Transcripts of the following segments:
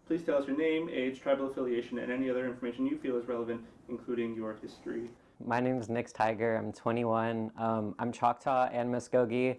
Please tell us your name, age, tribal affiliation, and any other information you feel is relevant, including your history. My name is Nick Tiger. I'm 21. I'm Choctaw and Muskogee.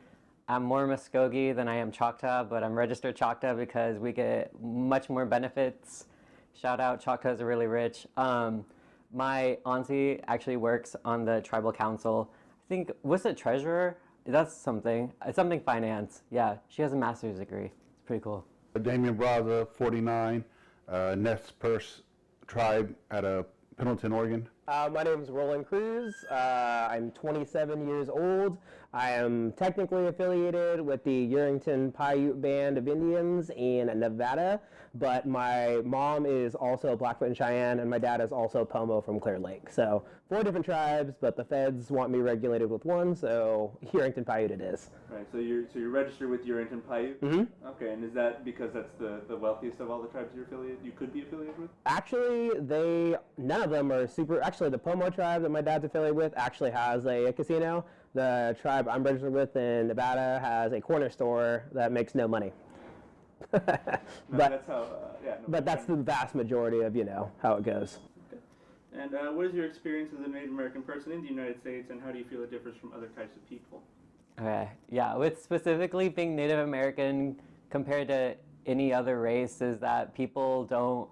I'm more Muskogee than I am Choctaw, but I'm registered Choctaw because we get much more benefits. Shout out, Choctaws are really rich. My auntie actually works on the tribal council. I think, what's the treasurer? That's something. It's something finance. Yeah, she has a master's degree. It's pretty cool. Damian Braza, 49, Nez Perce tribe out of Pendleton, Oregon. My name is Roland Cruz. I'm 27 years old. I am technically affiliated with the Urington Paiute Band of Indians in Nevada, but my mom is also Blackfoot and Cheyenne, and my dad is also Pomo from Clear Lake. So 4 different tribes, but the feds want me regulated with one, so Urington Paiute it is. Right, so you're registered with Urington Paiute? Mm-hmm. Okay, and is that because that's the wealthiest of all the tribes you could be affiliated with? Actually, none of them are super. Actually, the Pomo tribe that my dad's affiliated with actually has a casino. The tribe I'm registered with in Nevada has a corner store that makes no money. That's how. But that's the vast majority of how it goes. Okay. And what is your experience as a Native American person in the United States, and how do you feel it differs from other types of people? Okay, yeah, with specifically being Native American compared to any other race is that people don't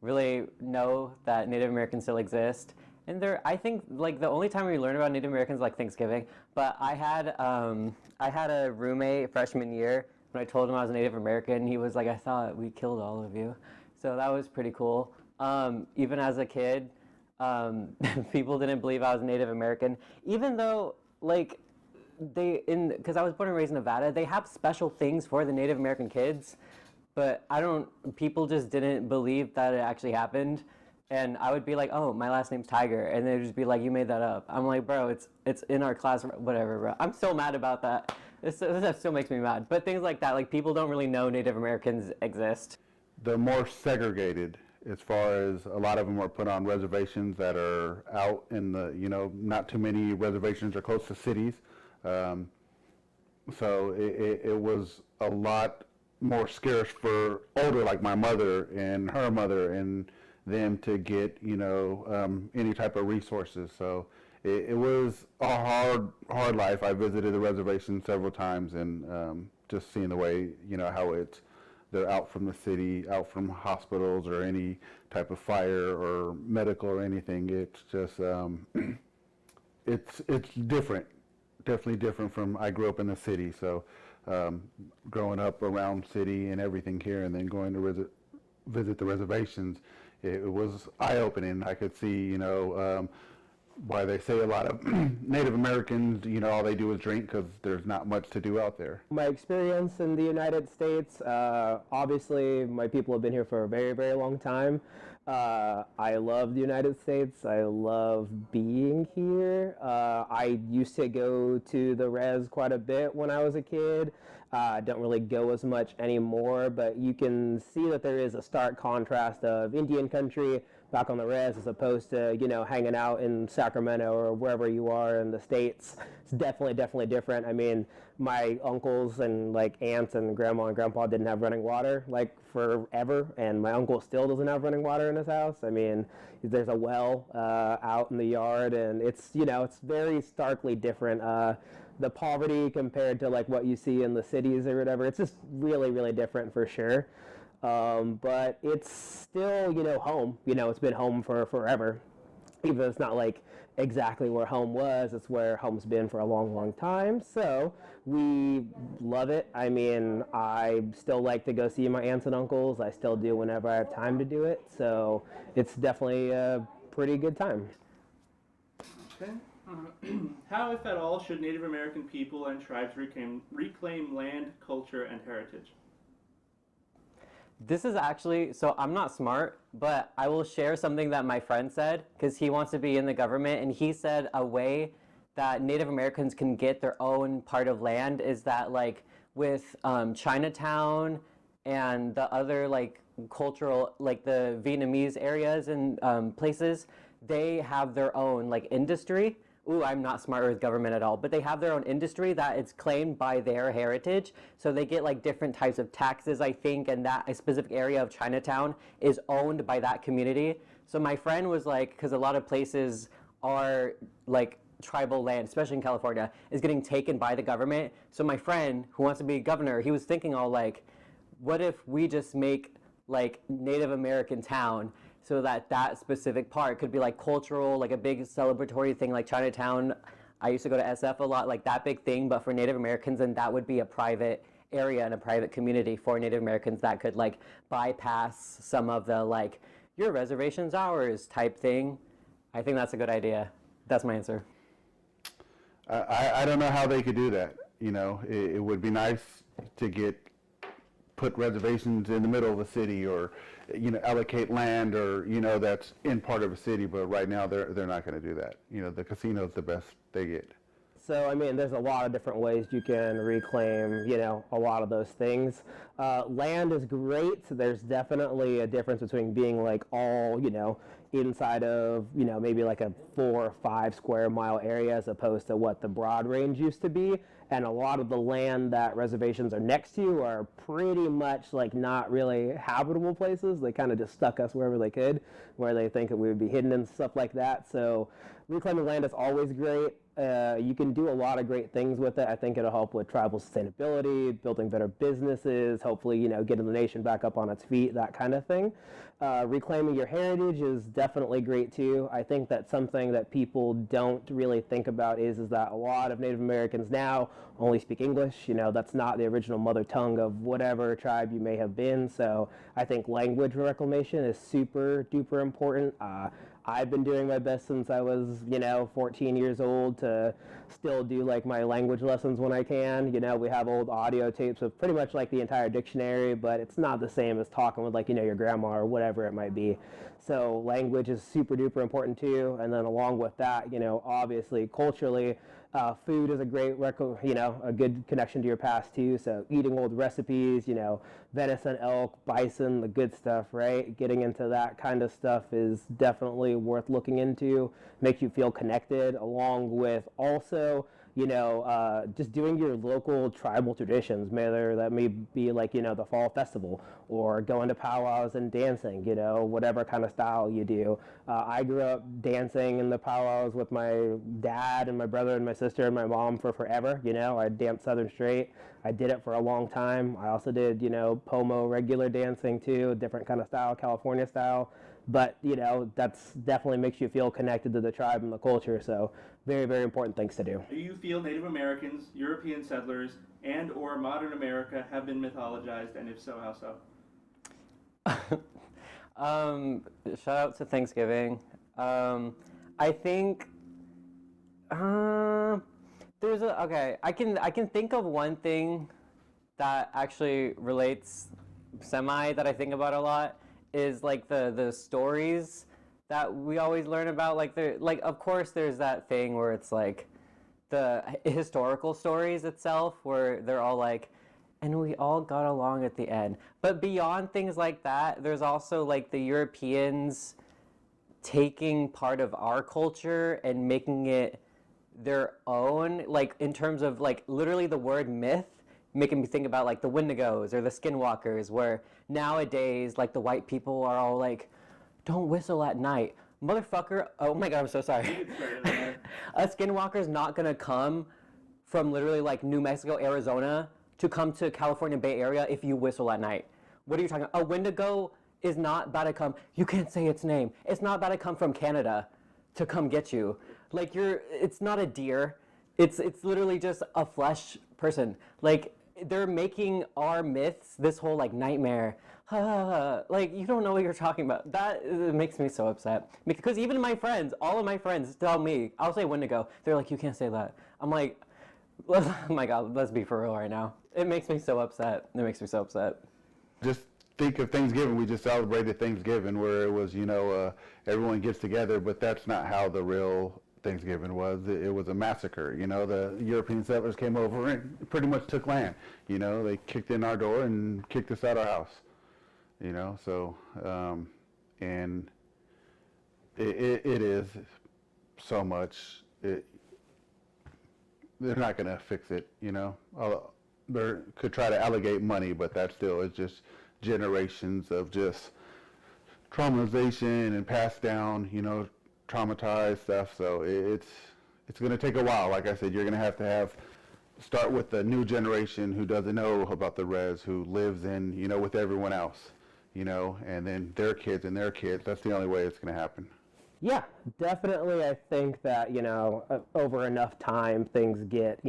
really know that Native Americans still exist. And I think, like, the only time we learn about Native Americans is, like, Thanksgiving. But I had a roommate freshman year. When I told him I was a Native American, he was like, I thought we killed all of you. So that was pretty cool. Even as a kid, people didn't believe I was Native American. Even though, like, because I was born and raised in Nevada, they have special things for the Native American kids. But people just didn't believe that it actually happened. And I would be like, oh, my last name's Tiger. And they'd just be like, you made that up. I'm like, bro, it's in our class, whatever, bro. I'm so mad about that. This stuff still makes me mad. But things like that, like, people don't really know Native Americans exist. They're more segregated as far as a lot of them are put on reservations that are out in the, not too many reservations are close to cities. So it was a lot more scarce for older, like my mother and her mother and them to get any type of resources. So it was a hard life. I visited the reservation several times, and just seeing the way how they're out from the city, out from hospitals or any type of fire or medical or anything. It's just it's different, definitely different from. I grew up in the city, so growing up around city and everything here, and then going to visit the reservations, it was eye-opening. I could see, why they say a lot of Native Americans, all they do is drink because there's not much to do out there. My experience in the United States, obviously my people have been here for a very, very long time. I love the United States. I love being here. I used to go to the res quite a bit when I was a kid. Don't really go as much anymore, but you can see that there is a stark contrast of Indian country back on the res as opposed to, hanging out in Sacramento or wherever you are in the States. It's definitely different. I mean, my uncles and like aunts and grandma and grandpa didn't have running water like forever, and my uncle still doesn't have running water in his house. I mean, there's a well out in the yard, and it's very starkly different. The poverty compared to like what you see in the cities or whatever, it's just really different for sure. But it's still, home. It's been home for forever. Even though it's not like exactly where home was, it's where home's been for a long time. So we love it. I mean, I still like to go see my aunts and uncles. I still do whenever I have time to do it. So it's definitely a pretty good time. Okay. How, if at all, should Native American people and tribes reclaim land, culture, and heritage? This is actually, so I'm not smart, but I will share something that my friend said, because he wants to be in the government, and he said a way that Native Americans can get their own part of land is that, like, with Chinatown and the other, like, cultural, like the Vietnamese areas and places, they have their own, like, industry, ooh, I'm not smart with government at all. But they have their own industry that it's claimed by their heritage. So they get like different types of taxes, I think, and that a specific area of Chinatown is owned by that community. So my friend was like, because a lot of places are like tribal land, especially in California, is getting taken by the government. So my friend who wants to be governor, he was thinking all like, what if we just make like Native American town so that that specific part could be like cultural, like a big celebratory thing like Chinatown. I used to go to SF a lot, like that big thing, but for Native Americans, and that would be a private area and a private community for Native Americans that could like bypass some of the like your reservation's ours type thing. I think that's a good idea. That's my answer. I don't know how they could do that. You know, it would be nice to put reservations in the middle of a city, or you know, allocate land, or you know, that's in part of a city. But right now they're not going to do that. You know, the casino's the best they get. So, I mean, there's a lot of different ways you can reclaim, you know, a lot of those things. Land is great. There's definitely a difference between being like all, you know, inside of, you know, maybe like a 4 or 5 square mile area as opposed to what the Broad Range used to be. And a lot of the land that reservations are next to are pretty much like not really habitable places. They kind of just stuck us wherever they could, where they think that we would be hidden and stuff like that. So reclaiming land is always great. You can do a lot of great things with it. I think it'll help with tribal sustainability, building better businesses, hopefully, you know, getting the nation back up on its feet, that kind of thing. Reclaiming your heritage is definitely great too. I think that something that people don't really think about is that a lot of Native Americans now only speak English. You know, that's not the original mother tongue of whatever tribe you may have been. So I think language reclamation is super duper important. I've been doing my best since I was, you know, 14 years old to still do like my language lessons when I can. You know, we have old audio tapes of pretty much like the entire dictionary, but it's not the same as talking with like, you know, your grandma or whatever it might be. So language is super duper important too. And then along with that, you know, obviously culturally, food is a great, you know, a good connection to your past too. So eating old recipes, you know, venison, elk, bison, the good stuff, right? Getting into that kind of stuff is definitely worth looking into. Makes you feel connected, along with also, you know, just doing your local tribal traditions, whether that may be like, you know, the fall festival or going to powwows and dancing, you know, whatever kind of style you do. I grew up dancing in the powwows with my dad and my brother and my sister and my mom for forever. You know, I danced Southern Straight. I did it for a long time. I also did, you know, pomo regular dancing too, different kind of style, California style. But, you know, that's definitely makes you feel connected to the tribe and the culture. So very, very important things to do. Do you feel Native Americans, European settlers, and or modern America have been mythologized, and if so, how so? Shout out to Thanksgiving. I think there's a okay. I can think of one thing that actually relates semi that I think about a lot is like the stories that we always learn about. Like of course there's that thing where it's like the historical stories itself where they're all like, and we all got along at the end. But beyond things like that, there's also like the Europeans taking part of our culture and making it their own, like in terms of like literally the word myth, making me think about like the Wendigos or the Skinwalkers, where nowadays like the white people are all like, don't whistle at night. Motherfucker, oh my god, I'm so sorry. A Skinwalker's not gonna come from literally like New Mexico, Arizona to come to California Bay Area if you whistle at night. What are you talking about? A Wendigo is not about to come, you can't say its name. It's not about to come from Canada to come get you. Like it's not a deer. It's literally just a flesh person. Like they're making our myths this whole like nightmare. Like you don't know what you're talking about. That makes me so upset. Because even my friends, all of my friends tell me, I'll say Wendigo. They're like, you can't say that. I'm like, oh my god, let's be for real right now. It makes me so upset. It makes me so upset. Just think of Thanksgiving. We just celebrated Thanksgiving where it was, you know, everyone gets together, but that's not how the real Thanksgiving was. It was a massacre. You know, the European settlers came over and pretty much took land. You know, they kicked in our door and kicked us out our house. You know, so, and it is so much, they're not going to fix it, They could try to allocate money, but that still is just generations of just traumatization and passed down, traumatized stuff. So it's going to take a while. Like I said, you're going to have start with the new generation who doesn't know about the res, who lives in, with everyone else, and then their kids and their kids. That's the only way it's going to happen. Yeah, definitely. I think that, over enough time, things get,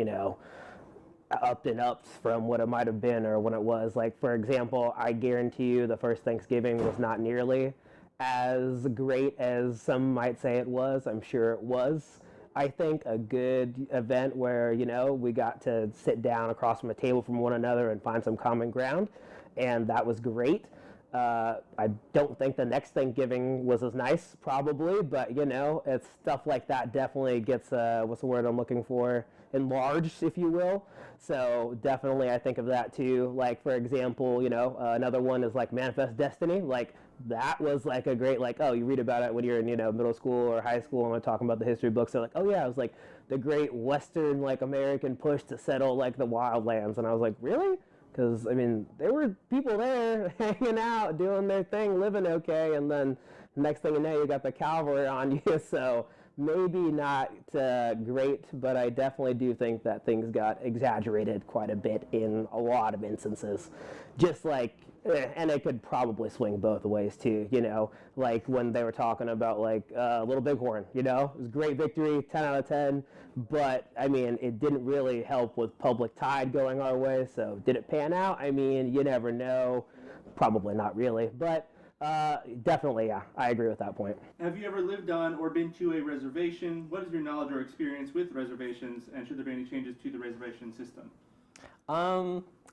up and ups from what it might have been or when it was. Like, for example, I guarantee you the first Thanksgiving was not nearly as great as some might say it was. I'm sure it was. I think a good event where, we got to sit down across from a table from one another and find some common ground, and that was great. I don't think the next Thanksgiving was as nice, probably, but, it's stuff like that definitely gets, what's the word I'm looking for? Enlarged, if you will. So definitely I think of that too. Like, for example, another one is like Manifest Destiny. Like, that was like a great, like, oh, you read about it when you're in, middle school or high school and we're talking about the history books. They're like, oh yeah, it was like the great Western, like, American push to settle like the wildlands. And I was like, really? Because, I mean, there were people there hanging out, doing their thing, living okay, and then next thing you know, you got the cavalry on you. So maybe not great, but I definitely do think that things got exaggerated quite a bit in a lot of instances. Just like, and it could probably swing both ways too, like when they were talking about like Little Bighorn, it was a great victory, 10 out of 10, but I mean, it didn't really help with public tide going our way. So did it pan out? I mean, you never know. Probably not really, but definitely, yeah, I agree with that point. Have you ever lived on or been to a reservation? What is your knowledge or experience with reservations, and should there be any changes to the reservation system?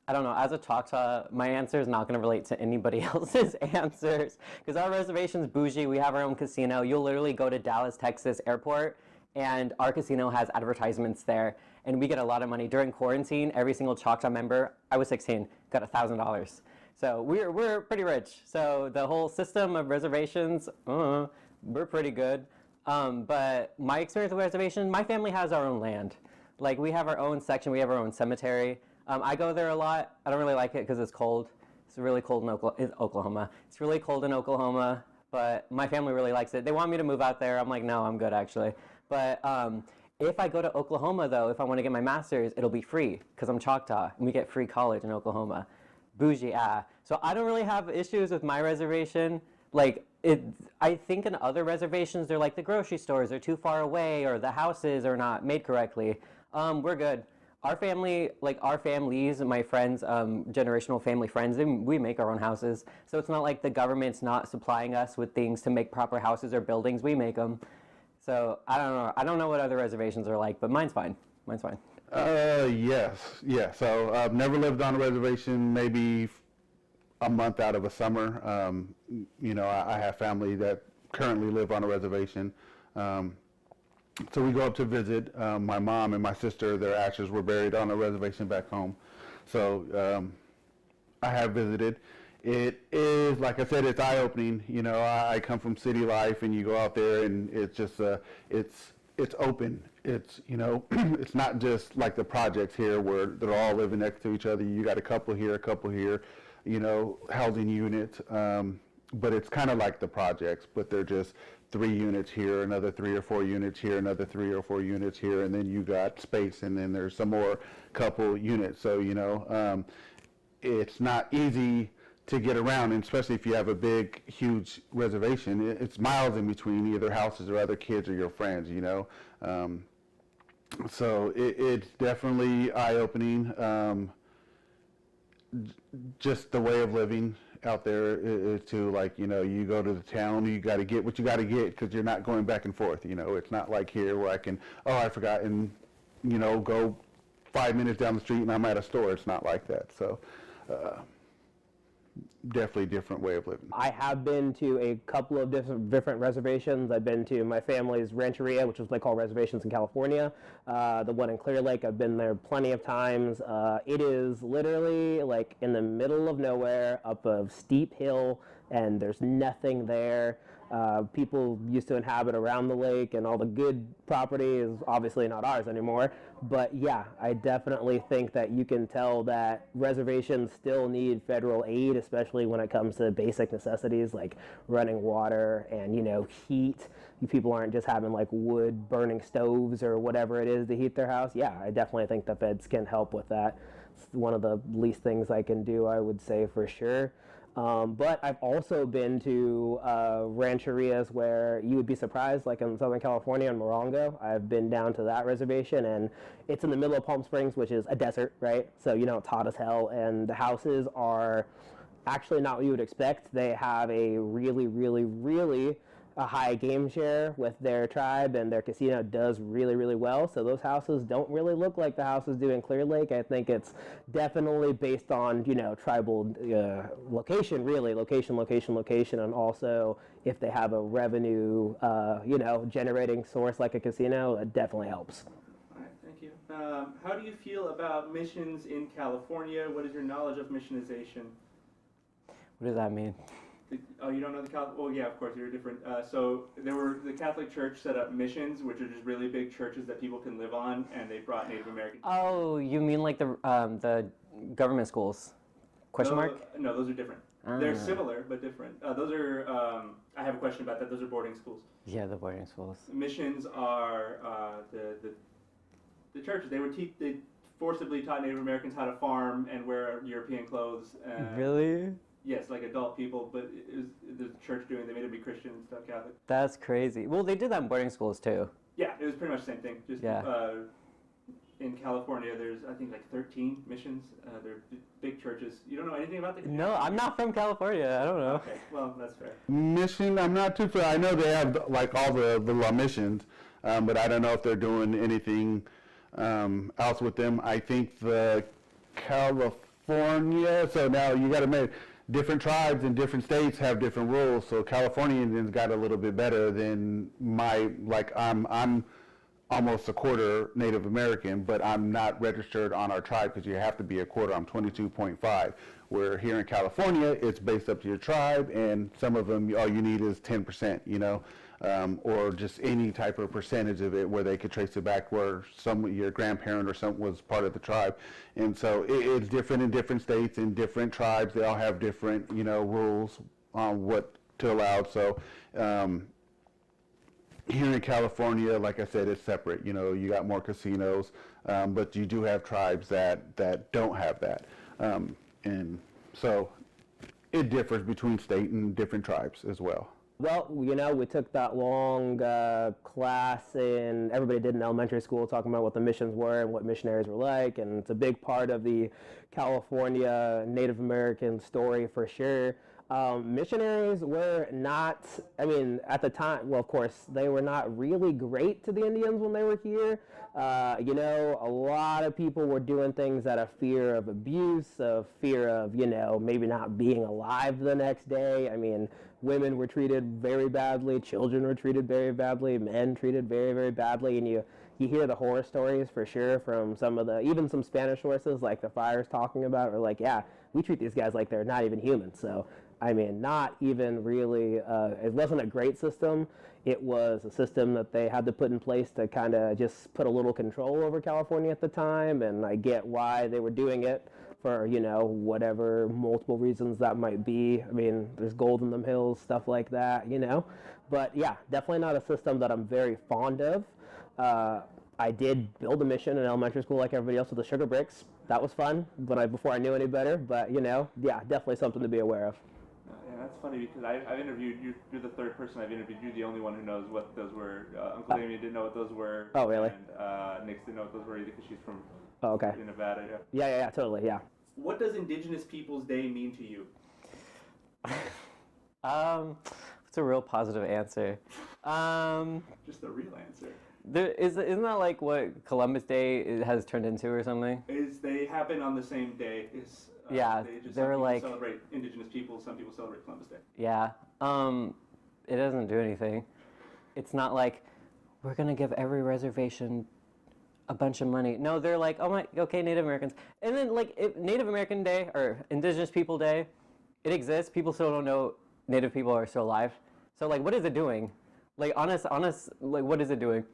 I don't know. As a Choctaw, my answer is not going to relate to anybody else's answers because our reservation's bougie. We have our own casino. You'll literally go to Dallas, Texas airport, and our casino has advertisements there, and we get a lot of money. During quarantine, every single Choctaw member, I was 16, got $1,000. So we're pretty rich. So the whole system of reservations, we're pretty good. But my experience with reservations, my family has our own land. Like, we have our own section, we have our own cemetery. I go there a lot. I don't really like it because it's cold. It's really cold in Oklahoma. It's really cold in Oklahoma, but my family really likes it. They want me to move out there. I'm like, no, I'm good actually. But if I go to Oklahoma though, if I want to get my master's, it'll be free because I'm Choctaw and we get free college in Oklahoma. Bougie, So I don't really have issues with my reservation. Like, I think in other reservations, they're like the grocery stores are too far away or the houses are not made correctly. We're good. Our family, like our families, my friends, generational family friends, we make our own houses. So it's not like the government's not supplying us with things to make proper houses or buildings. We make them. So I don't know. I don't know what other reservations are like, but mine's fine. Mine's fine. Yes. Yeah. So I've never lived on a reservation, maybe a month out of a summer. I have family that currently live on a reservation. So we go up to visit. My mom and my sister, their ashes were buried on a reservation back home. So I have visited. It is, like I said, it's eye-opening. I come from city life, and you go out there, and it's just, it's open. It's, it's not just like the projects here where they're all living next to each other. You got a couple here, housing units. But it's kind of like the projects, but they're just 3 units here, another 3 or 4 units here, another 3 or 4 units here, and then you got space, and then there's some more couple units. So, it's not easy to get around, and especially if you have a big, huge reservation. It's miles in between either houses or other kids or your friends, So it's definitely eye-opening. Just the way of living out there is to, like, you go to the town, you got to get what you got to get because you're not going back and forth. It's not like here where I can, I forgot, and, go 5 minutes down the street and I'm at a store. It's not like that. So definitely a different way of living. I have been to a couple of different reservations. I've been to my family's rancheria, which is what they call reservations in California. The one in Clear Lake, I've been there plenty of times. It is literally like in the middle of nowhere, up a steep hill. and there's nothing there. People used to inhabit around the lake, and all the good property is obviously not ours anymore. But yeah, I definitely think that you can tell that reservations still need federal aid, especially when it comes to basic necessities like running water and, heat. People aren't just having like wood burning stoves or whatever it is to heat their house. Yeah, I definitely think the feds can help with that. It's one of the least things I can do, I would say, for sure. But I've also been to rancherias where you would be surprised, like in Southern California in Morongo. I've been down to that reservation, and it's in the middle of Palm Springs, which is a desert, right? So, it's hot as hell, and the houses are actually not what you would expect. They have a really, really, really a high game share with their tribe, and their casino does really, really well. So those houses don't really look like the houses do in Clear Lake. I think it's definitely based on, tribal location, really, location, and also if they have a revenue, generating source like a casino, it definitely helps. All right, thank you. How do you feel about missions in California? What is your knowledge of missionization? What does that mean? Oh, you don't know the Catholic? Oh, yeah, of course, you're different. So the Catholic Church set up missions, which are just really big churches that people can live on, and they brought Native American. Oh, you mean like the government schools? Question mark? No, those are different. They're similar but different. Those are. I have a question about that. Those are boarding schools. Yeah, the boarding schools. Missions are the churches. They forcibly taught Native Americans how to farm and wear European clothes. Really? Yes, like adult people, but it was the church doing. They made them be Christian and stuff, Catholic. That's crazy. Well, they did that in boarding schools too. Yeah, it was pretty much the same thing. Just in California, there's I think like 13 missions. They're big churches. You don't know anything about the? No, I'm not from California. I don't know. Okay, well that's fair. Mission, I'm not too familiar. I know they have like all the law missions, but I don't know if they're doing anything else with them. I think the California. So now you got to admit, different tribes in different states have different rules. So California Indians got a little bit better than I'm almost a quarter Native American, but I'm not registered on our tribe because you have to be a quarter. I'm 22.5. Where here in California, it's based up to your tribe, and some of them, all you need is 10%, or just any type of percentage of it where they could trace it back where your grandparent or something was part of the tribe. And so it's different in different states and different tribes. They all have different, rules on what to allow. So here in California, like I said, it's separate. You got more casinos, but you do have tribes that don't have that. And so it differs between state and different tribes as well. Well, we took that long class everybody did in elementary school talking about what the missions were and what missionaries were like, and it's a big part of the California Native American story for sure. Missionaries were not, at the time, well, of course, they were not really great to the Indians when they were here. A lot of people were doing things out of fear of abuse, of fear of, maybe not being alive the next day. Women were treated very badly, children were treated very badly, men treated very, very badly, and you hear the horror stories for sure from even some Spanish sources like the Friars talking about, or like, yeah, we treat these guys like they're not even human. So, not even really, it wasn't a great system. It was a system that they had to put in place to kind of just put a little control over California at the time, and I get why they were doing it for, whatever multiple reasons that might be. There's gold in them hills, stuff like that, But yeah, definitely not a system that I'm very fond of. I did build a mission in elementary school like everybody else with the sugar bricks. That was fun before I knew any better, but yeah, definitely something to be aware of. Yeah, that's funny because I've interviewed you. You're the third person I've interviewed. You're the only one who knows what those were. Uncle Damien didn't know what those were. Oh, really? And Nix didn't know what those were either because she's from Nevada. Yeah, totally, yeah. What does Indigenous Peoples Day mean to you? It's a real positive answer. Just the real answer. Isn't that like what Columbus Day has turned into or something? They happen on the same day. Yeah, some people like celebrate Indigenous people. Some people celebrate Columbus Day. Yeah, it doesn't do anything. It's not like we're gonna give every reservation a bunch of money. No, they're like, okay, Native Americans, and then like Native American Day or Indigenous People Day, it exists. People still don't know Native people are still alive. So like, what is it doing? Like, honest, like, what is it doing?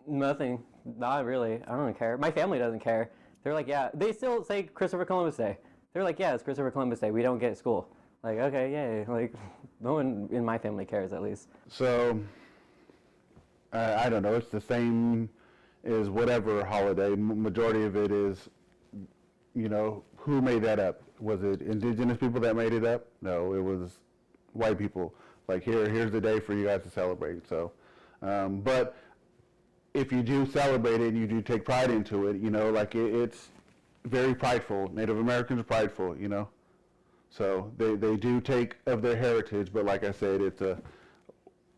Nothing. Not really. I don't care. My family doesn't care. They're like, yeah. They still say Christopher Columbus Day. They're like, yeah, it's Christopher Columbus Day. We don't get school. Like, okay, yay. Like, no one in my family cares, at least. So, I don't know. It's the same as whatever holiday. Majority of it is, you know, who made that up? Was it indigenous people that made it up? No, it was white people. Like, here's the day for you guys to celebrate. So, but if you do celebrate it and you do take pride into it, you know, like it's very prideful. Native Americans are prideful, you know. So they do take of their heritage, but like I said, it's a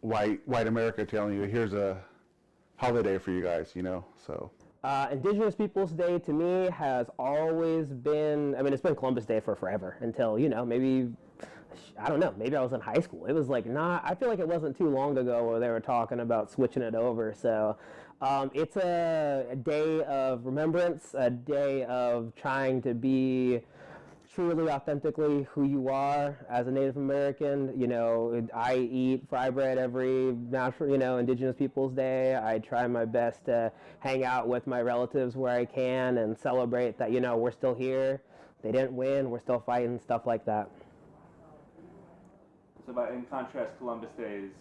white America telling you, here's a holiday for you guys, you know. So Indigenous Peoples Day to me has always been, I mean, it's been Columbus Day for forever until, you know, maybe, I don't know, maybe I was in high school. It was like I feel like it wasn't too long ago where they were talking about switching it over. So it's a day of remembrance, a day of trying to be truly authentically who you are as a Native American. You know, I eat fry bread every natural, you know, Indigenous Peoples Day. I try my best to hang out with my relatives where I can and celebrate that, you know, we're still here. They didn't win. We're still fighting, stuff like that. So, but in contrast, Columbus Day is.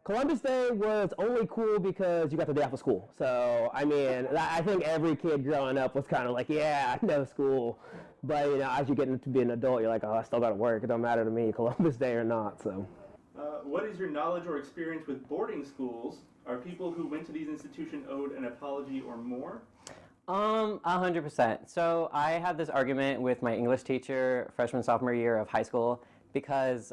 Columbus Day was only cool because you got the day off of school. So, I mean, I think every kid growing up was kind of like, yeah, no school. But, you know, as you get into being an adult, you're like, oh, I still got to work. It don't matter to me, Columbus Day or not. So, What is your knowledge or experience with boarding schools? Are people who went to these institutions owed an apology or more? 100%. So I had this argument with my English teacher freshman, sophomore year of high school because,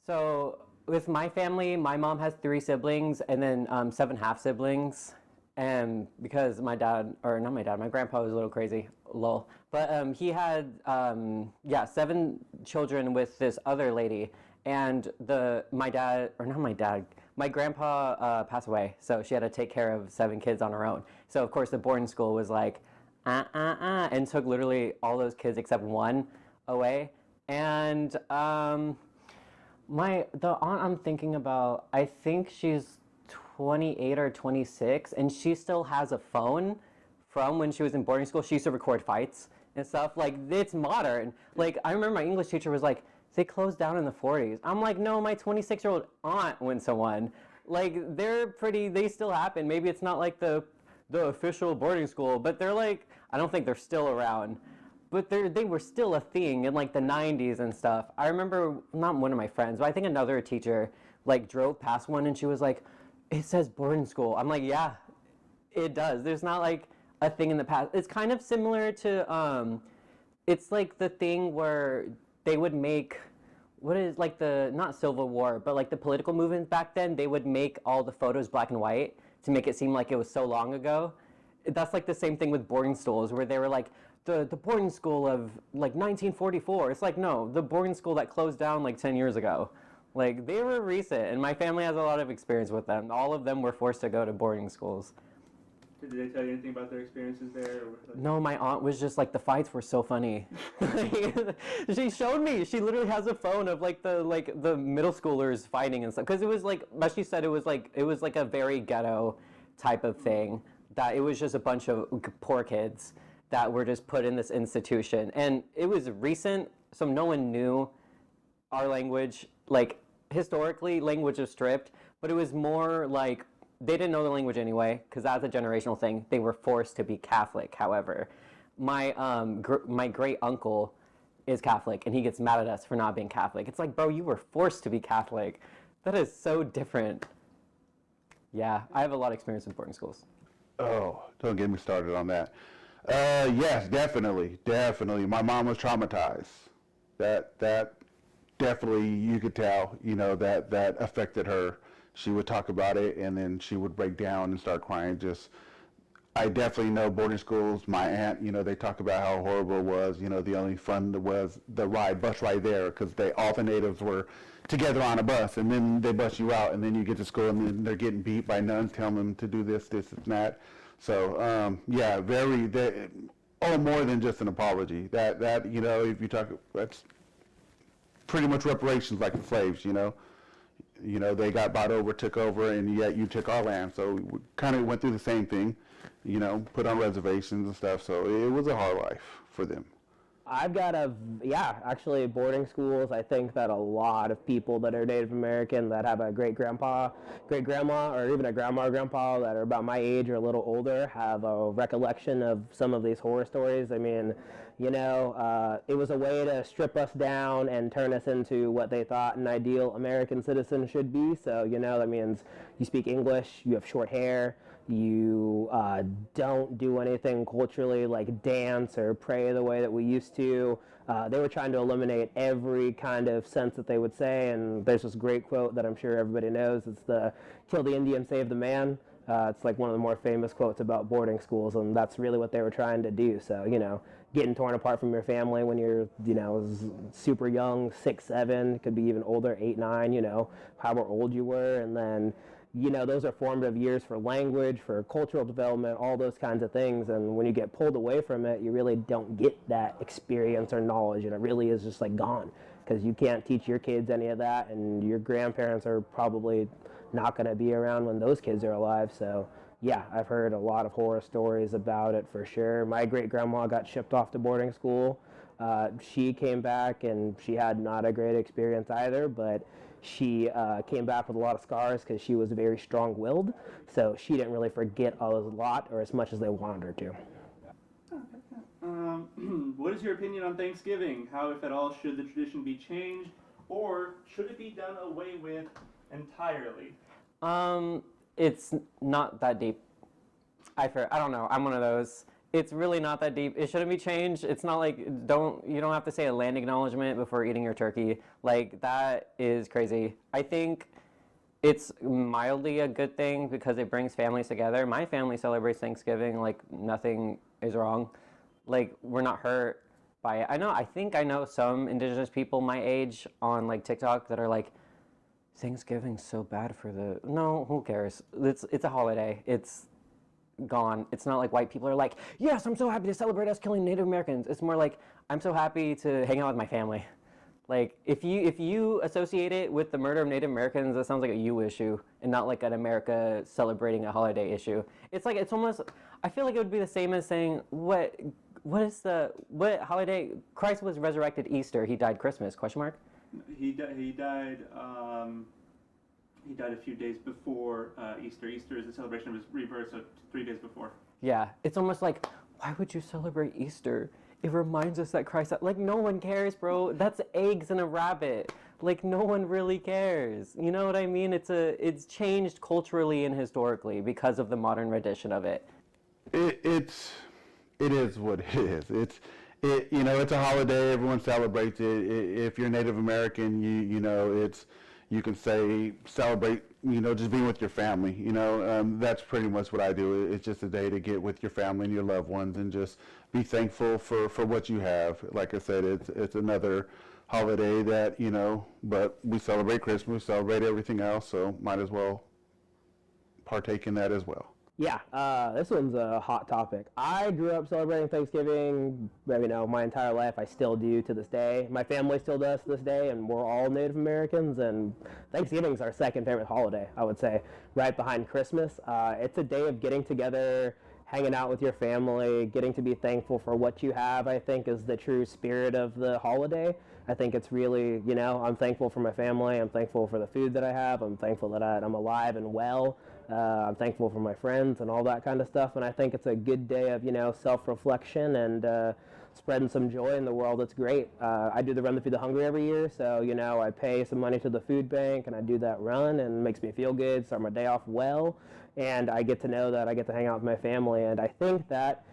so with my family, my mom has 3 siblings and then 7 half siblings. And because my dad, or not my dad, my grandpa was a little crazy, lol. But he had, 7 children with this other lady. And my grandpa passed away, so she had to take care of 7 kids on her own. So of course the boarding school was like, and took literally all those kids except 1 away. And the aunt I'm thinking about, I think she's 28 or 26, and she still has a phone from when she was in boarding school. She used to record fights and stuff. Like, it's modern. Like, I remember my English teacher was like, they closed down in the 40s. I'm like, no, my 26-year-old aunt went to one. Like, they still happen. Maybe it's not like the official boarding school, but they're like, I don't think they're still around. But they were still a thing in like the 90s and stuff. I remember, not one of my friends, but I think another teacher like drove past one and she was like, it says boarding school. I'm like, yeah, it does. There's not like a thing in the past. It's kind of similar to, it's like the thing where they would make, what is like not Civil War, but like the political movements back then, they would make all the photos black and white to make it seem like it was so long ago. That's like the same thing with boarding schools where they were like, the boarding school of like 1944. It's like, no, the boarding school that closed down like 10 years ago. Like, they were recent, and my family has a lot of experience with them. All of them were forced to go to boarding schools. Did they tell you anything about their experiences there? No, my aunt was just like, the fights were so funny. She showed me. She literally has a phone of like the middle schoolers fighting and stuff. Because it was like, but she said it was like a very ghetto type of thing. That it was just a bunch of poor kids that were just put in this institution, and it was recent, so no one knew our language. Like, historically, language was stripped, but it was more like they didn't know the language anyway, because that's a generational thing. They were forced to be Catholic. However, my great uncle is Catholic, and he gets mad at us for not being Catholic. It's like, bro, you were forced to be Catholic. That is so different. Yeah, I have a lot of experience with boarding schools. Oh, don't get me started on that. Yes, definitely. My mom was traumatized. That definitely, you could tell, you know, that affected her. She would talk about it, and then she would break down and start crying. I definitely know boarding schools. My aunt, you know, they talk about how horrible it was. You know, the only fun was the bus ride there, because all the natives were together on a bus, and then they bus you out, and then you get to school, and then they're getting beat by nuns telling them to do this, and that. So, yeah, more than just an apology. That you know, if you talk, that's pretty much reparations like the slaves, you know. You know, they got bought over, took over, and yet you took our land. So we kind of went through the same thing, you know, put on reservations and stuff. So it was a hard life for them. I've got actually boarding schools. I think that a lot of people that are Native American that have a great grandpa, great grandma, or even a grandma or grandpa that are about my age or a little older have a recollection of some of these horror stories. I mean, it was a way to strip us down and turn us into what they thought an ideal American citizen should be. So, that means you speak English, you have short hair, you don't do anything culturally like dance or pray the way that we used to. They were trying to eliminate every kind of sense that they would say, and there's this great quote that I'm sure everybody knows. It's the "kill the Indian, save the man." It's like one of the more famous quotes about boarding schools, and that's really what they were trying to do. So, getting torn apart from your family when you're, super young, 6, 7, could be even older, 8, 9, however old you were, and then those are formative years for language, for cultural development, all those kinds of things. And when you get pulled away from it, you really don't get that experience or knowledge, and it really is just like gone because you can't teach your kids any of that, and your grandparents are probably not going to be around when those kids are alive. So yeah, I've heard a lot of horror stories about it for sure. My great grandma got shipped off to boarding school. She came back and she had not a great experience either, but she came back with a lot of scars because she was very strong-willed, so she didn't really forget a lot or as much as they wanted her to. What is your opinion on Thanksgiving? How, if at all, should the tradition be changed, or should it be done away with entirely? It's not that deep. I don't know. I'm one of those. It's really not that deep. It shouldn't be changed. It's not like you don't have to say a land acknowledgement before eating your turkey. Like, that is crazy. I think it's mildly a good thing because it brings families together. My family celebrates Thanksgiving like nothing is wrong. Like, we're not hurt by it. I think I know some indigenous people my age on like TikTok that are like, Thanksgiving's so bad for no, who cares? It's a holiday. It's gone. It's not like white people are like, yes, I'm so happy to celebrate us killing Native Americans. It's more like, I'm so happy to hang out with my family. Like, if you associate it with the murder of Native Americans, that sounds like a you issue and not like an America celebrating a holiday issue. It's like, it's almost, I feel like it would be the same as saying, what holiday? Christ was resurrected Easter, he died Christmas, question mark? He died a few days before Easter. Easter is the celebration of his rebirth, so 3 days before. Yeah, it's almost like, why would you celebrate Easter? It reminds us that Christ, like, no one cares, bro. That's eggs and a rabbit. Like, no one really cares. You know what I mean? It's changed culturally and historically because of the modern rendition of it. It is what it is. It's a holiday. Everyone celebrates it. If you're Native American, you can say celebrate, just being with your family. That's pretty much what I do. It's just a day to get with your family and your loved ones and just be thankful for what you have. Like I said, it's another holiday that, but we celebrate Christmas, we celebrate everything else, so might as well partake in that as well. Yeah, this one's a hot topic. I grew up celebrating Thanksgiving, my entire life. I still do to this day. My family still does to this day, and we're all Native Americans, and Thanksgiving's our second favorite holiday, I would say, right behind Christmas. It's a day of getting together, hanging out with your family, getting to be thankful for what you have, I think, is the true spirit of the holiday. I think it's really, I'm thankful for my family. I'm thankful for the food that I have. I'm thankful that I'm alive and well. I'm thankful for my friends and all that kind of stuff. And I think it's a good day of, self-reflection and spreading some joy in the world. It's great. I do the Run to Feed the Hungry every year. So, I pay some money to the food bank and I do that run and it makes me feel good, start my day off well. And I get to know that I get to hang out with my family. And I think that,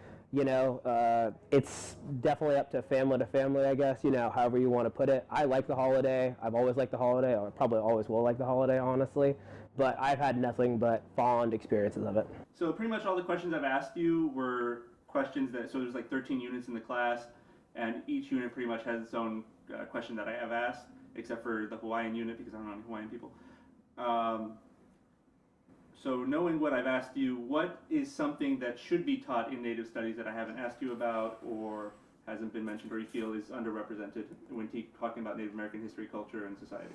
it's definitely up to family, I guess, however you want to put it. I like the holiday. I've always liked the holiday, or probably always will like the holiday, honestly. But I've had nothing but fond experiences of it. So pretty much all the questions I've asked you were questions so there's like 13 units in the class, and each unit pretty much has its own question that I have asked, except for the Hawaiian unit because I don't know any Hawaiian people. So knowing what I've asked you, what is something that should be taught in Native Studies that I haven't asked you about or hasn't been mentioned or you feel is underrepresented when talking about Native American history, culture, and society?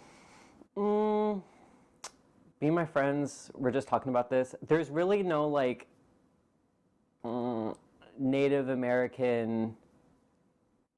Me and my friends were just talking about this. There's really no like Native American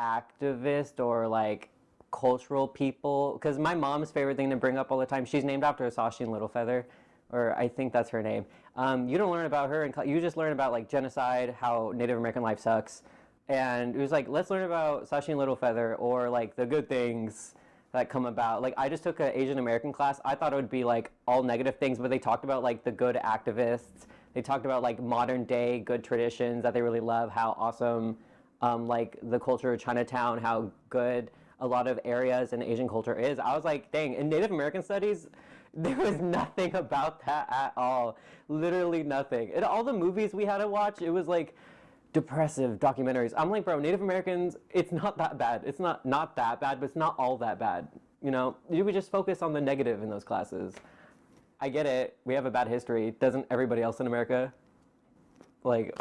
activist or like cultural people, because my mom's favorite thing to bring up all the time, she's named after Sashi Littlefeather, or I think that's her name. You don't learn about her, and you just learn about like genocide, how Native American life sucks, and it was like, let's learn about Sashi Littlefeather or like the good things that come about. Like I just took an Asian American class. I thought it would be like all negative things, but they talked about like the good activists. They talked about like modern day good traditions that they really love, how awesome like the culture of Chinatown, how good a lot of areas in Asian culture is. I was like, dang, in Native American studies, there was nothing about that at all. Literally nothing. In all the movies we had to watch, it was like depressive documentaries. I'm like, bro, Native Americans, it's not that bad. It's not that bad, but it's not all that bad. You know, you would just focus on the negative in those classes. I get it. We have a bad history. Doesn't everybody else in America? Like,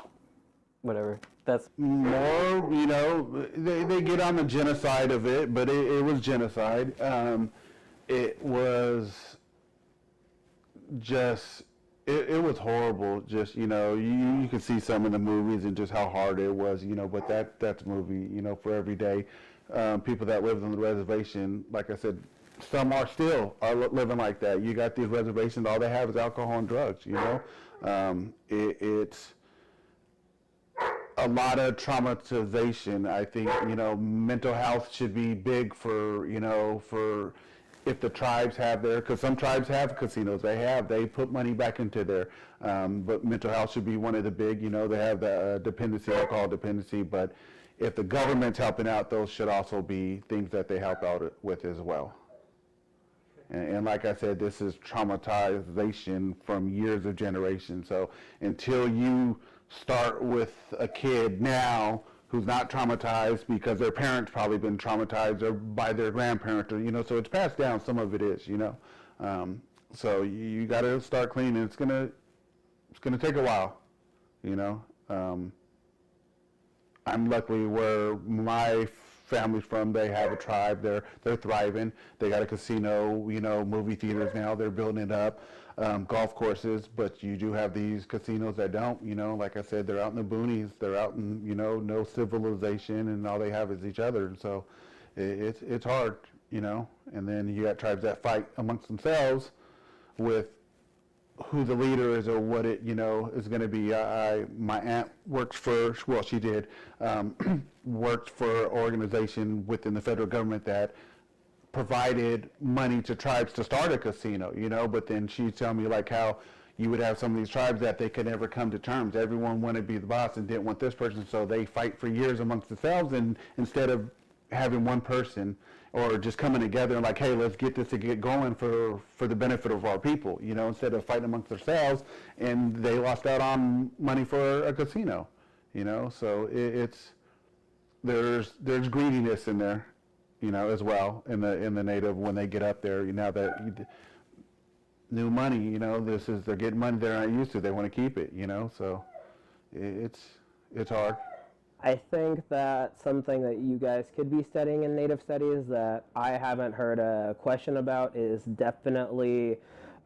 whatever. That's More, you know, they get on the genocide of it, but it was genocide. It was just, it was horrible. Just, you know, you could see some in the movies and just how hard it was, you know, but that's a movie, you know, for every day. People that lived on the reservation, like I said, some are living like that. You got these reservations, all they have is alcohol and drugs, you know. It's a lot of traumatization. I think, you know, mental health should be big for, you know, for if the tribes have their, because some tribes have casinos, they put money back into there, but mental health should be one of the big, you know, they have the dependency, alcohol dependency, but if the government's helping out, those should also be things that they help out with as well. And like I said, this is traumatization from years of generation. So until you start with a kid now who's not traumatized because their parents probably been traumatized or by their grandparents, or, you know, so it's passed down. Some of it is, you know. So you got to start cleaning. It's gonna take a while, you know. I'm lucky where my family's from. They have a tribe. They're thriving. They got a casino, you know, movie theaters now. They're building it up, golf courses. But you do have these casinos that don't. You know, like I said, they're out in the boonies. They're out in, you know, no civilization, and all they have is each other. And so it's hard, you know. And then you got tribes that fight amongst themselves with who the leader is or what it, you know, is going to be. My aunt works for, well, she did, worked for an organization within the federal government that provided money to tribes to start a casino, you know, but then she'd tell me like how you would have some of these tribes that they could never come to terms. Everyone wanted to be the boss and didn't want this person, so they fight for years amongst themselves, and instead of having one person or just coming together and like, hey, let's get this to get going for the benefit of our people, you know, instead of fighting amongst themselves, and they lost out on money for a casino, you know. So there's greediness in there, you know, as well in the Native when they get up there. You know, that new money, you know, they're getting money they're not used to. They want to keep it, you know. So it's hard. I think that something that you guys could be studying in Native studies that I haven't heard a question about is definitely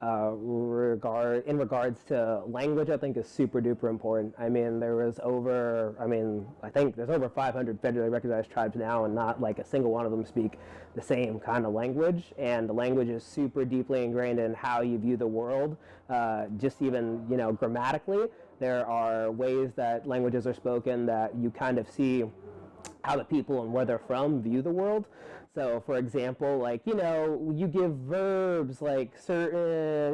in regards to language. I think is super duper important. I mean, I think there's over 500 federally recognized tribes now, and not like a single one of them speak the same kind of language. And the language is super deeply ingrained in how you view the world, just even, you know, grammatically. There are ways that languages are spoken that you kind of see how the people and where they're from view the world. So, for example, like, you know, you give verbs like certain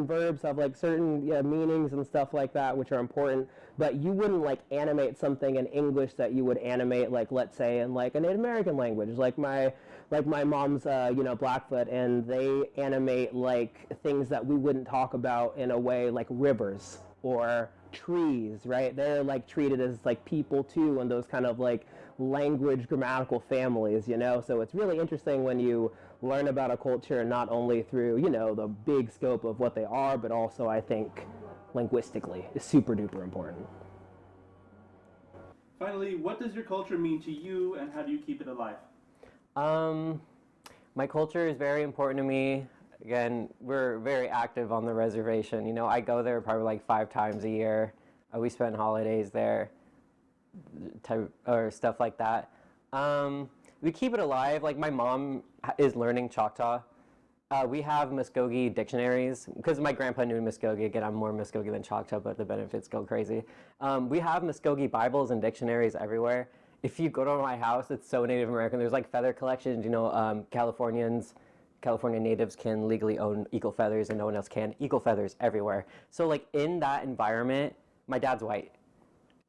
verbs have like certain meanings and stuff like that, which are important, but you wouldn't like animate something in English that you would animate, like, let's say, in like a Native American language, like my mom's, Blackfoot, and they animate like things that we wouldn't talk about in a way like rivers or trees, right? They're like treated as like people too, and those kind of like language grammatical families, you know. So it's really interesting when you learn about a culture not only through, you know, the big scope of what they are, but also I think linguistically is super duper important. finally, what does your culture mean to you, and how do you keep it alive? My culture is very important to me. Again, we're very active on the reservation. You know, I go there probably like 5 times a year. We spend holidays there, or stuff like that. We keep it alive. Like my mom is learning Choctaw. We have Muskogee dictionaries because my grandpa knew Muskogee. Again, I'm more Muskogee than Choctaw, but the benefits go crazy. We have Muskogee Bibles and dictionaries everywhere. If you go to my house, it's so Native American. There's like feather collections. You know, California natives can legally own eagle feathers and no one else can. Eagle feathers everywhere. So like in that environment, my dad's white,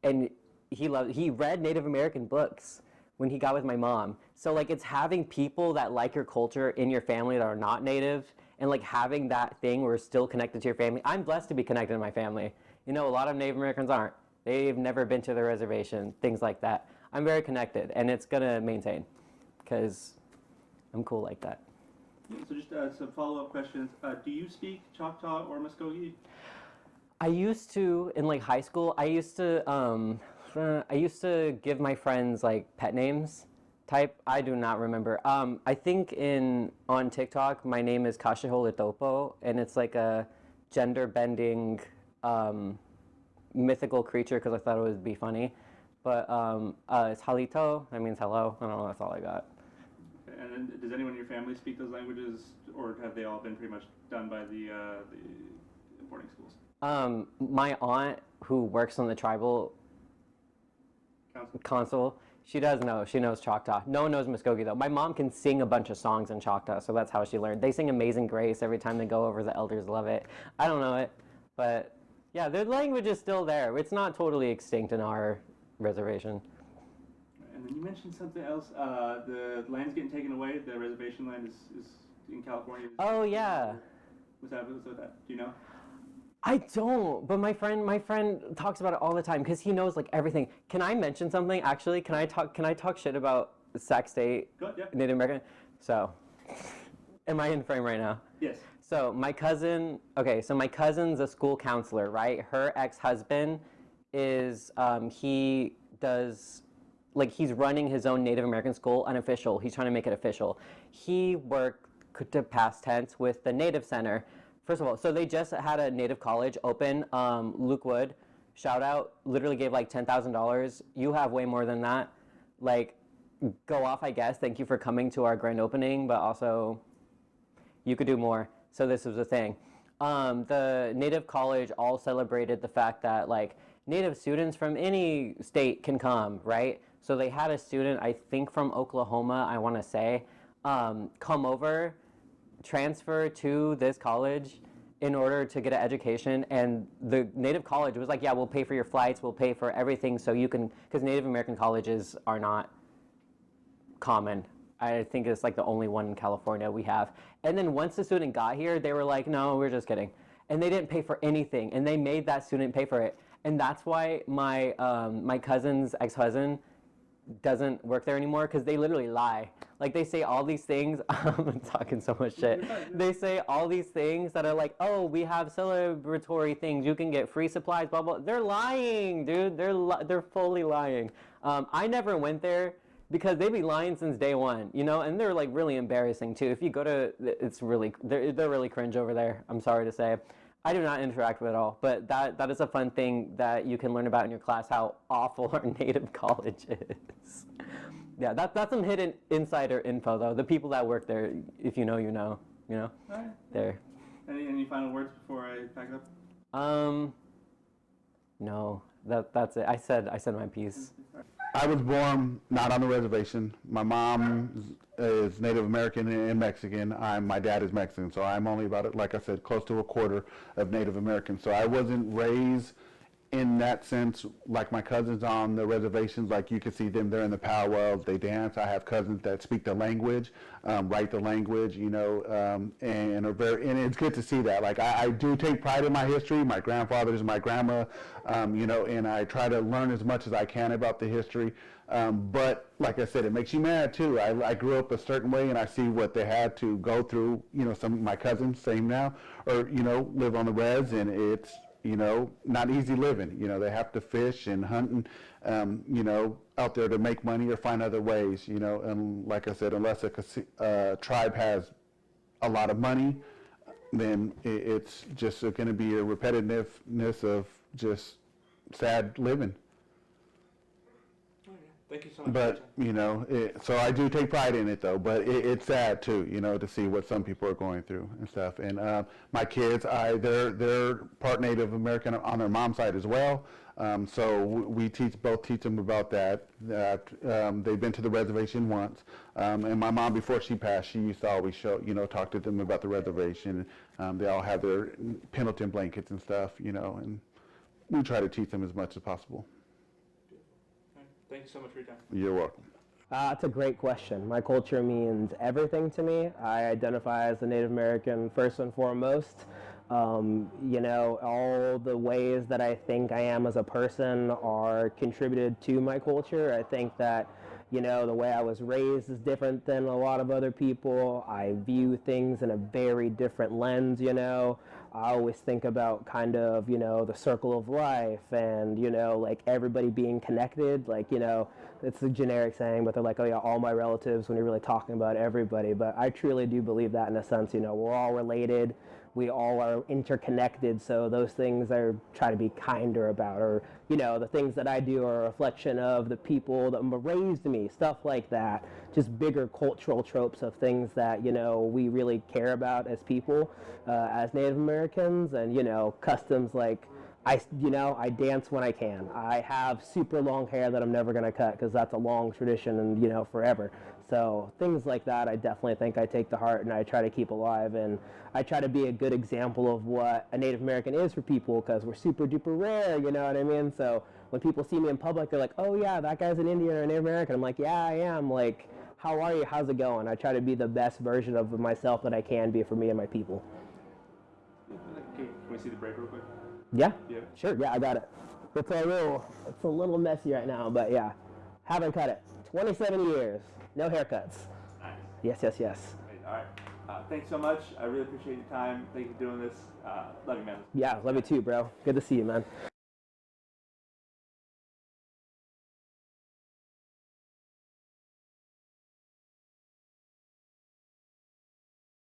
and he read Native American books when he got with my mom. So like it's having people that like your culture in your family that are not Native, and like having that thing where we're still connected to your family. I'm blessed to be connected to my family. You know, a lot of Native Americans aren't. They've never been to the reservation, things like that. I'm very connected, and it's gonna maintain because I'm cool like that. So just some follow-up questions. Do you speak Choctaw or Muskogee? I used to, in like high school, I used to give my friends like pet names type. I do not remember. I think on TikTok, my name is Kashiholitopo, and it's like a gender-bending mythical creature because I thought it would be funny. But it's Halito, that means hello. I don't know, that's all I got. Okay, and then does anyone in your family speak those languages, or have they all been pretty much done by the boarding schools? My aunt, who works on the tribal council, she does know. She knows Choctaw. No one knows Muskogee, though. My mom can sing a bunch of songs in Choctaw, so that's how she learned. They sing Amazing Grace every time they go over. The elders love it. I don't know it, but yeah, the language is still there. It's not totally extinct in our reservation. And then you mentioned something else. The land's getting taken away. The reservation land is in California. Oh, yeah. What's that? Do you know? I don't, but my friend talks about it all the time because he knows like everything. Can I mention something? Actually, can I talk shit about Sac State, Go ahead, yeah. Native American? So, am I in frame right now? Yes. So my cousin's a school counselor, right? Her ex-husband is he's running his own Native American school, unofficial. He's trying to make it official. He worked to past tense with the Native Center. First of all, so they just had a Native college open. Luke Wood, shout out, literally gave like $10,000. You have way more than that. Like, go off, I guess. Thank you for coming to our grand opening, but also you could do more. So this was the thing. The Native college all celebrated the fact that like Native students from any state can come, right? So they had a student, I think from Oklahoma, I want to say, come over, transfer to this college in order to get an education, and the Native college was like, yeah, we'll pay for your flights, we'll pay for everything so you can, because Native American colleges are not common. I think it's like the only one in California we have. And then once the student got here, they were like, no, we're just kidding. And they didn't pay for anything, and they made that student pay for it. And that's why my cousin's ex-husband doesn't work there anymore, because they literally lie. Like, they say all these things. I'm talking so much shit. They say all these things that are like, oh, we have celebratory things. You can get free supplies, blah, blah. They're lying, dude. They're fully lying. I never went there because they be lying since day one, you know? And they're, like, really embarrassing, too. If you go to, it's really, they're really cringe over there, I'm sorry to say. I do not interact with it at all, but that is a fun thing that you can learn about in your class, how awful our Native college is. Yeah, that's some hidden insider info, though. The people that work there, if you know, you know, All right. there. Any final words before I pack it up? No, that's it. I said my piece. I was born not on the reservation. My mom is Native American and Mexican. My dad is Mexican, so I'm only about, like I said, close to a quarter of Native American. So I wasn't raised in that sense like my cousins on the reservations. Like, you can see them, they're in the powwows, they dance. I have cousins that speak the language, write the language, you know, and it's good to see that. Like, I do take pride in my history. My grandfather's my grandma, you know, and I try to learn as much as I can about the history. But like I said, it makes you mad too. I grew up a certain way, and I see what they had to go through. You know, some of my cousins, same now, or, you know, live on the res, and not easy living. They have to fish and hunt and, out there to make money or find other ways, and like I said, unless a tribe has a lot of money, then it's just going to be a repetitiveness of just sad living. Thank you so much. But, so I do take pride in it though, but it's sad too, to see what some people are going through and stuff. And my kids, they're part Native American on their mom's side as well. So we both teach them about that they've been to the reservation once. And my mom, before she passed, she used to always talk to them about the reservation. They all have their Pendleton blankets and stuff, and we try to teach them as much as possible. Thank you so much for your time. You're welcome. It's a great question. My culture means everything to me. I identify as a Native American first and foremost. All the ways that I think I am as a person are contributed to my culture. I think that, the way I was raised is different than a lot of other people. I view things in a very different lens, I always think about kind of, the circle of life and, like everybody being connected. Like, it's a generic saying, but they're like, oh yeah, all my relatives, when you're really talking about everybody. But I truly do believe that in a sense, we're all related. We all are interconnected, so those things I try to be kinder about, or, the things that I do are a reflection of the people that raised me, stuff like that. Just bigger cultural tropes of things that, we really care about as people, as Native Americans, and, customs like, I dance when I can. I have super long hair that I'm never going to cut because that's a long tradition and, forever. So things like that, I definitely think I take to heart and I try to keep alive, and I try to be a good example of what a Native American is for people because we're super duper rare, you know what I mean? So when people see me in public, they're like, oh yeah, that guy's an Indian or a Native American. I'm like, yeah, I am. Like, how are you? How's it going? I try to be the best version of myself that I can be for me and my people. Can we see the break real quick? Yeah? Yeah. Sure, yeah, I got it. It's a little messy right now, but yeah. Haven't cut it. 27 years. No haircuts. Nice. Yes. Great. All right. Thanks so much. I really appreciate your time. Thank you for doing this. Love you, man. Yeah, love you too, bro. Good to see you, man.